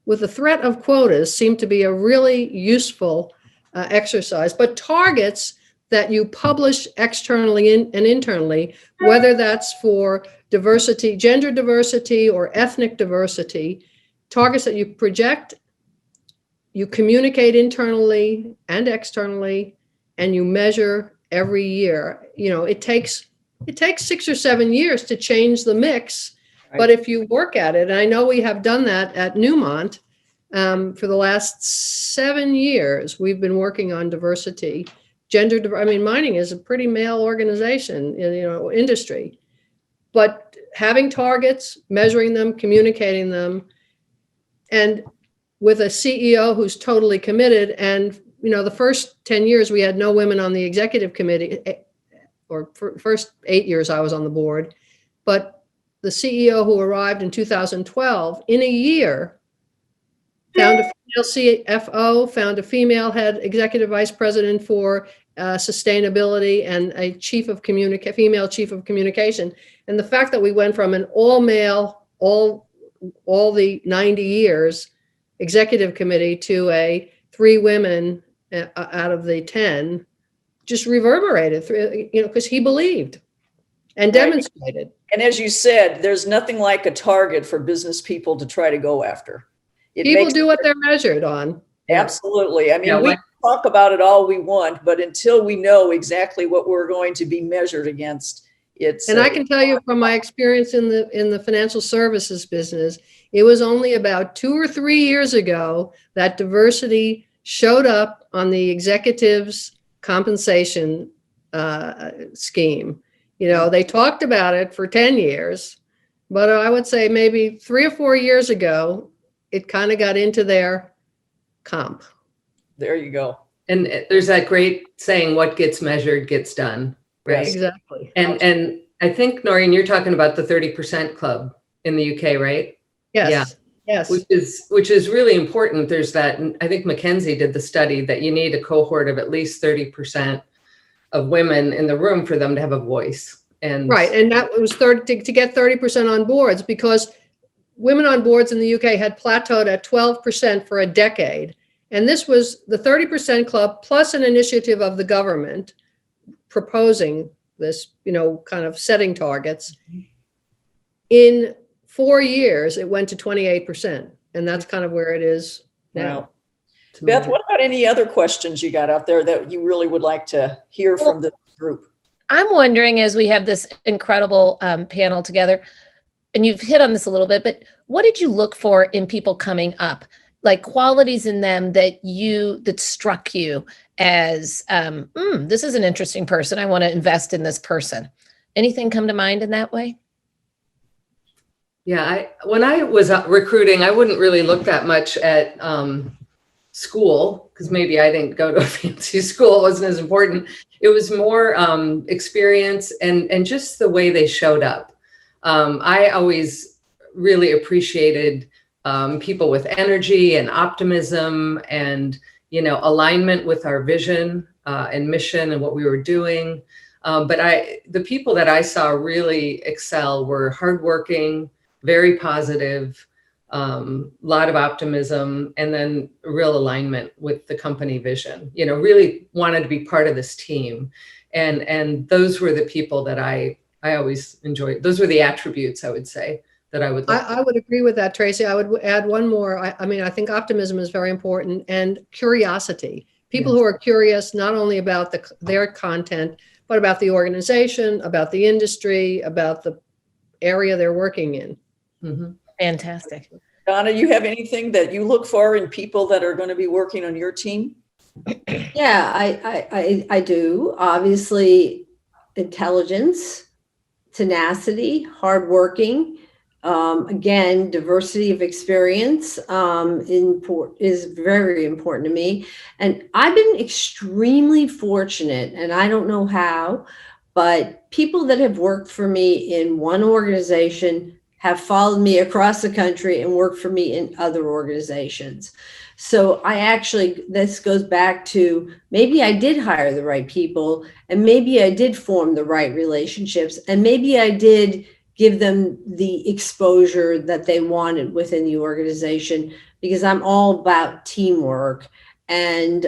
with the threat of quotas seem to be a really useful exercise. But targets that you publish externally and internally, whether that's for diversity, gender diversity, or ethnic diversity, targets that you project, you communicate internally and externally, and you measure every year. It takes 6 or 7 years to change the mix. Right. But if you work at it, and I know we have done that at Newmont for the last 7 years, we've been working on diversity. Mining is a pretty male organization, industry. but having targets, measuring them, communicating them, and with a CEO who's totally committed. And, the first 10 years, we had no women on the executive committee, or first 8 years I was on the board. But the CEO who arrived in 2012, in a year, found a female CFO, found a female head executive vice president for sustainability, and a female chief of communication. And the fact that we went from an all male, all the 90 years executive committee to a 3 women out of the 10 just reverberated through, because he believed and demonstrated. And as you said, there's nothing like a target for business people to try to go after. People do what they're measured on. Absolutely. I mean, we can talk about it all we want, but until we know exactly what we're going to be measured against, it's. And I can tell you from my experience in the financial services business, it was only about 2 or 3 years ago that diversity showed up on the executives' compensation scheme. They talked about it for 10 years, but I would say maybe 3 or 4 years ago, it kind of got into their comp. There you go. And there's that great saying, what gets measured gets done, right? Yes. Exactly. And I think, Noreen, you're talking about the 30% club in the UK, right? Yes. Yeah. Yes. Which is really important. There's that, I think McKinsey did the study that you need a cohort of at least 30% of women in the room for them to have a voice. And right. And that was to get 30% on boards, because women on boards in the UK had plateaued at 12% for a decade. And this was the 30% club plus an initiative of the government proposing this, kind of setting targets. In 4 years, it went to 28%. And that's kind of where it is now. Wow. Beth, what about any other questions you got out there that you really would like to hear from the group? I'm wondering, as we have this incredible panel together, and you've hit on this a little bit, but what did you look for in people coming up? Like qualities in them that struck you as, this is an interesting person. I want to invest in this person. Anything come to mind in that way? Yeah, when I was recruiting, I wouldn't really look that much at school, because maybe I didn't go to a fancy school. It wasn't as important. It was more experience and just the way they showed up. I always really appreciated people with energy and optimism and, alignment with our vision and mission and what we were doing. But the people that I saw really excel were hardworking, very positive, lot of optimism, and then real alignment with the company vision, really wanted to be part of this team. And those were the people that I always enjoyed. Those were the attributes, I would say, that I would look I would agree with that, Tracy. I would add one more. I think optimism is very important, and curiosity. People who are curious not only about their content, but about the organization, about the industry, about the area they're working in. Mm-hmm. Fantastic. Donna, you have anything that you look for in people that are going to be working on your team? Yeah, I do. Obviously, intelligence, tenacity, hardworking. Again, diversity of experience is very important to me. And I've been extremely fortunate, and I don't know how, but people that have worked for me in one organization have followed me across the country and worked for me in other organizations. So this goes back to maybe I did hire the right people, and maybe I did form the right relationships, and maybe I did give them the exposure that they wanted within the organization, because I'm all about teamwork. And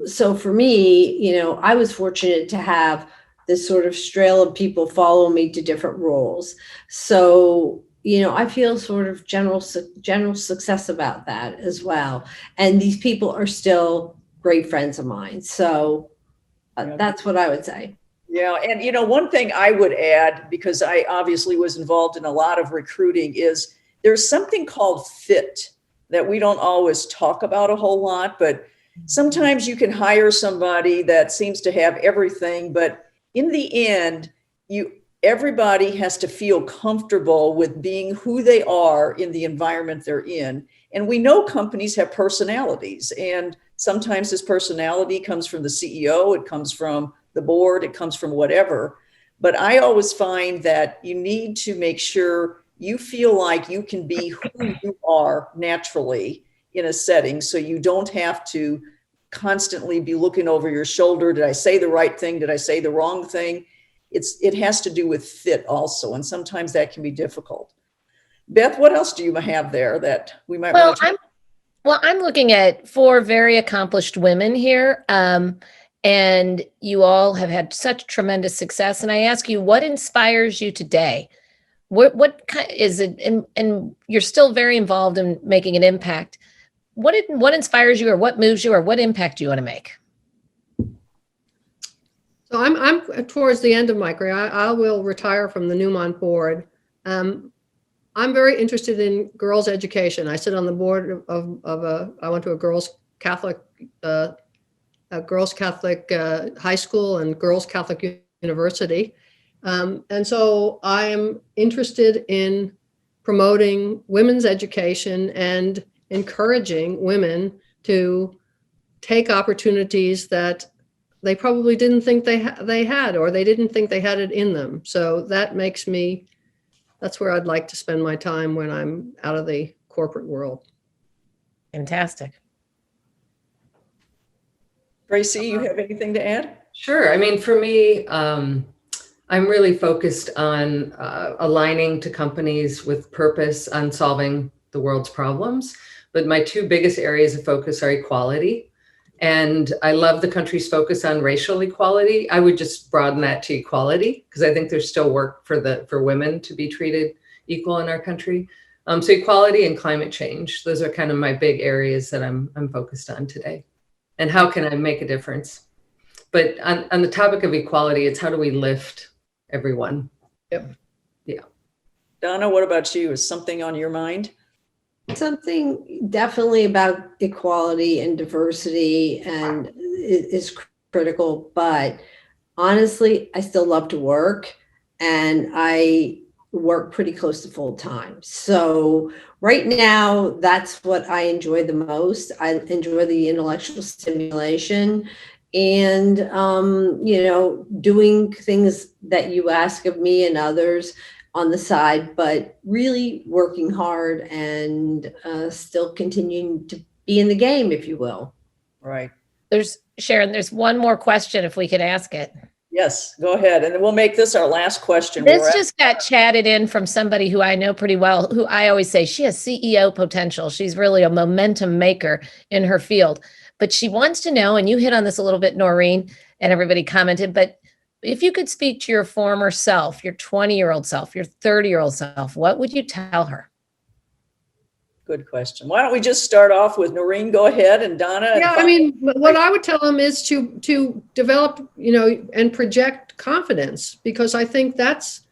so for me, I was fortunate to have this sort of trail of people follow me to different roles. So, I feel sort of general success about that as well. And these people are still great friends of mine. So that's what I would say. Yeah. And, one thing I would add, because I obviously was involved in a lot of recruiting, is there's something called fit that we don't always talk about a whole lot, but sometimes you can hire somebody that seems to have everything, but in the end, everybody has to feel comfortable with being who they are in the environment they're in. And we know companies have personalities, and sometimes this personality comes from the CEO, it comes from the board, it comes from whatever. But I always find that you need to make sure you feel like you can be who you are naturally in a setting, so you don't have to constantly be looking over your shoulder. Did I say the right thing? Did I say the wrong thing? It has to do with fit also, and sometimes that can be difficult. Beth, what else do you have there that we might want to I'm looking at 4 very accomplished women here, and you all have had such tremendous success. And I ask you, what inspires you today? What kind is it? And you're still very involved in making an impact. What inspires you, or what moves you, or what impact do you want to make? So I'm towards the end of my career. I will retire from the Newmont board. I'm very interested in girls' education. I sit on the board I went to a girls' Catholic high school and girls' Catholic university. And so I am interested in promoting women's education and encouraging women to take opportunities that they probably didn't think they had, or they didn't think they had it in them. So that's where I'd like to spend my time when I'm out of the corporate world. Fantastic. Tracey, you have anything to add? Sure. I mean, for me, I'm really focused on aligning to companies with purpose on solving the world's problems. But my 2 biggest areas of focus are equality. And I love the country's focus on racial equality. I would just broaden that to equality, because I think there's still work for women to be treated equal in our country. So equality and climate change, those are kind of my big areas that I'm focused on today. And how can I make a difference? But on the topic of equality, it's how do we lift everyone? Yep. Yeah. Donna, what about you? Is something on your mind? Something definitely about equality and diversity and is critical, but honestly, I still love to work, and I work pretty close to full time. So right now, that's what I enjoy the most. I enjoy the intellectual stimulation and, doing things that you ask of me and others on the side, but really working hard and still continuing to be in the game, if you will. Right. Sharon, there's one more question if we could ask it. Yes, go ahead. And then we'll make this our last question. This just got chatted in from somebody who I know pretty well, who I always say she has CEO potential. She's really a momentum maker in her field. But she wants to know, and you hit on this a little bit, Noreen, and everybody commented, but if you could speak to your former self, your 20-year-old self, your 30-year-old self, what would you tell her? Good question. Why don't we just start off with Noreen? Go ahead, and Donna. Yeah, I mean, what I would tell them is to develop, and project confidence, because I think that's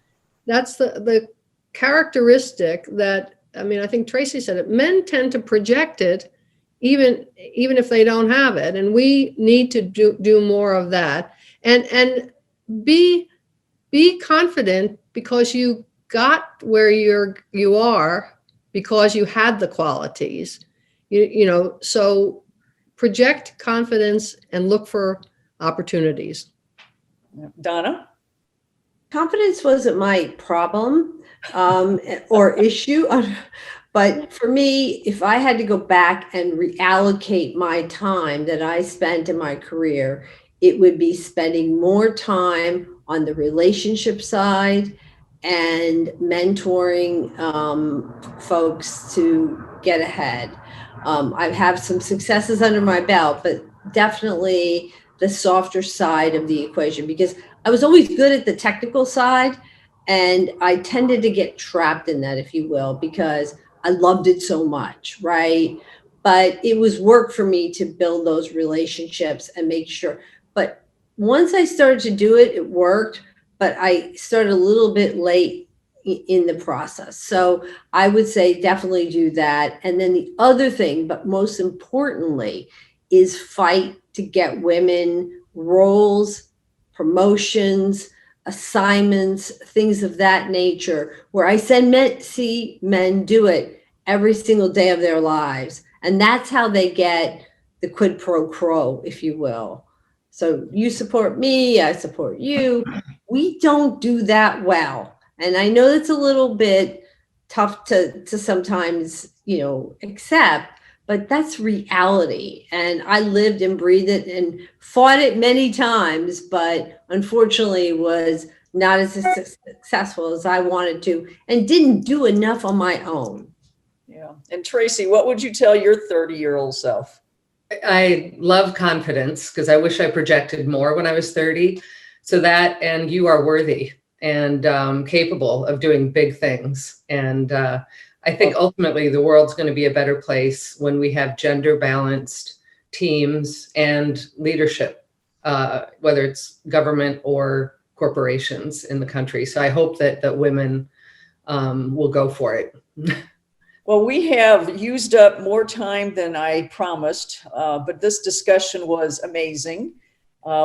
the characteristic that, I think Tracey said it. Men tend to project it, even if they don't have it, and we need to do more of that. And be confident, because you got where you are because you had the qualities, so project confidence and look for opportunities. Donna? Confidence wasn't my problem or issue, but for me, if I had to go back and reallocate my time that I spent in my career, it would be spending more time on the relationship side and mentoring folks to get ahead. I have some successes under my belt, but definitely the softer side of the equation, because I was always good at the technical side, and I tended to get trapped in that, if you will, because I loved it so much, right? But it was work for me to build those relationships and make sure. But once I started to do it, it worked, but I started a little bit late in the process. So I would say definitely do that. And then the other thing, but most importantly, is fight to get women roles, promotions, assignments, things of that nature, where I see men do it every single day of their lives. And that's how they get the quid pro quo, if you will. So you support me, I support you. We don't do that well. And I know it's a little bit tough to sometimes, accept, but that's reality. And I lived and breathed it and fought it many times, but unfortunately was not as successful as I wanted to and didn't do enough on my own. Yeah. And Tracy, what would you tell your 30-year-old self? I love confidence because I wish I projected more when I was 30. So that, and you are worthy and capable of doing big things. And I think ultimately the world's going to be a better place when we have gender balanced teams and leadership, whether it's government or corporations in the country. So I hope that women will go for it. Well, we have used up more time than I promised, but this discussion was amazing.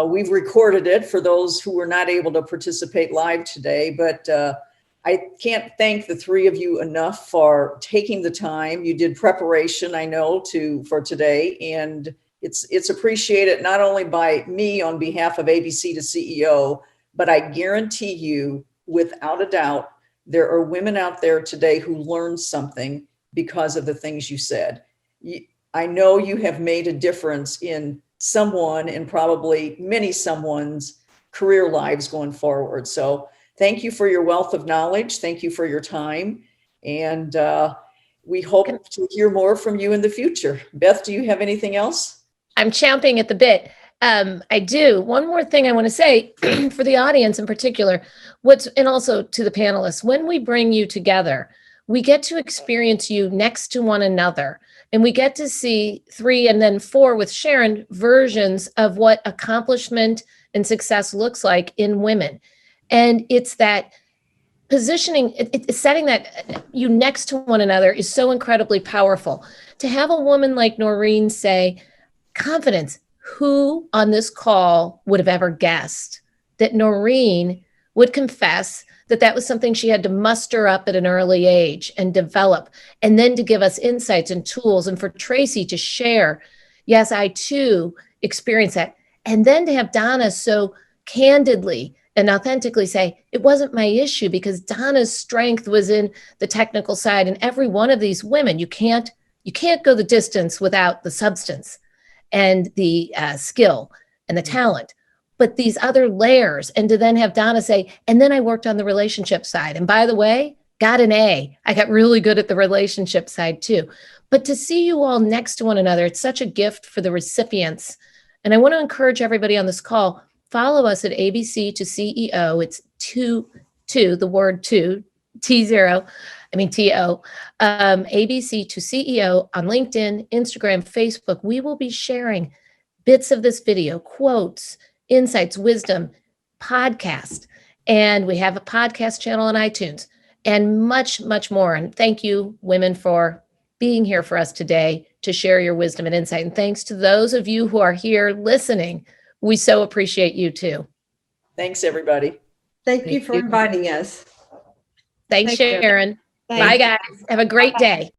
We've recorded it for those who were not able to participate live today, but I can't thank the three of you enough for taking the time. You did preparation, I know, for today, and it's appreciated not only by me on behalf of ABC to CEO, but I guarantee you, without a doubt, there are women out there today who learned something because of the things you said. I know you have made a difference in someone and probably many someone's career lives going forward. So thank you for your wealth of knowledge. Thank you for your time. And we hope to hear more from you in the future. Beth, do you have anything else? I'm champing at the bit. I do. One more thing I want to say for the audience in particular, and also to the panelists, when we bring you together, we get to experience you next to one another. And we get to see 3 and then 4 with Sharon versions of what accomplishment and success looks like in women. And it's that positioning, setting that you next to one another is so incredibly powerful. To have a woman like Noreen say, confidence, who on this call would have ever guessed that Noreen would confess that was something she had to muster up at an early age and develop, and then to give us insights and tools, and for Tracy to share, yes, I too experienced that. And then to have Donna so candidly and authentically say, it wasn't my issue because Donna's strength was in the technical side. And every one of these women, you can't go the distance without the substance and the skill and the talent. But these other layers, and to then have Donna say, and then I worked on the relationship side. And by the way, got an A. I got really good at the relationship side too. But to see you all next to one another, it's such a gift for the recipients. And I want to encourage everybody on this call, follow us at ABC to CEO. It's the word two, T0, T-O, ABC to CEO on LinkedIn, Instagram, Facebook. We will be sharing bits of this video, quotes, insights, wisdom, podcast. And we have a podcast channel on iTunes and much, much more. And thank you, women, for being here for us today to share your wisdom and insight. And thanks to those of you who are here listening. We so appreciate you too. Thanks, everybody. Thank you for inviting us. Thanks, Sharon. Thanks. Bye, guys. Have a great day.